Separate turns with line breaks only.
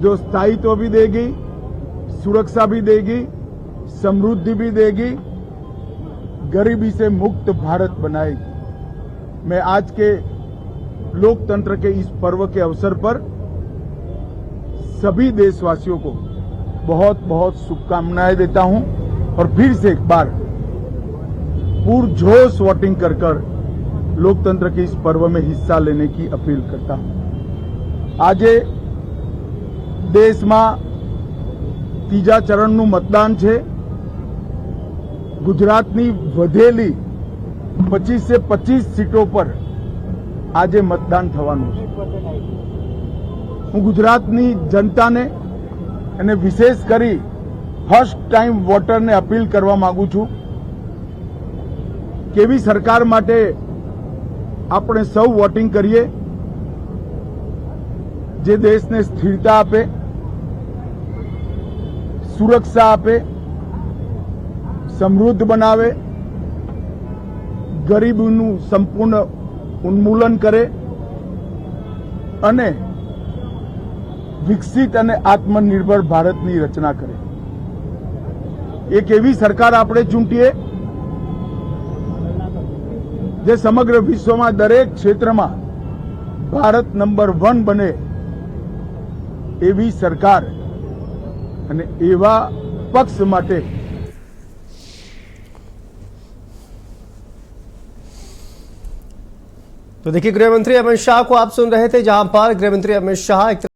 जो स्थायित्व भी देगी, सुरक्षा भी देगी, समृद्धि भी देगी, गरीबी से मुक्त भारत बनाएगी। मैं आज के लोकतंत्र के इस पर्व के अवसर पर सभी देशवासियों को बहुत बहुत शुभकामनाएं देता हूं और फिर से एक बार पुरजोश वोटिंग कर लोकतंत्र के इस पर्व में हिस्सा लेने की अपील करता हूं। આજે દેશમાં ત્રીજા ચરણનું મતદાન છે। ગુજરાતની વધેલી 25 से 25 सीटों पर આજે મતદાન થવાનું છે। હું ગુજરાતની જનતાને અને વિશેષ કરી ફર્સ્ટ ટાઈમ વોટરને અપીલ કરવા માંગુ છું કેવી સરકાર માટે આપણે સૌ વોટિંગ કરીએ જે દેશને સ્થિરતા આપે, સુરક્ષા આપે, સમૃદ્ધ બનાવે, ગરીબીનું સંપૂર્ણ ઉન્મૂલન કરે અને વિકસિત અને આત્મનિર્ભર ભારતની રચના કરે। એક એવી સરકાર આપણે ચૂંટીએ જે સમગ્ર વિશ્વમાં દરેક ક્ષેત્રમાં ભારત નંબર 1 બને એવી સરકાર અને એવા પક્ષ માટે
तो देखिए, गृह मंत्री अमित शाह को आप सुन रहे थे, जहां पर गृह मंत्री अमित शाह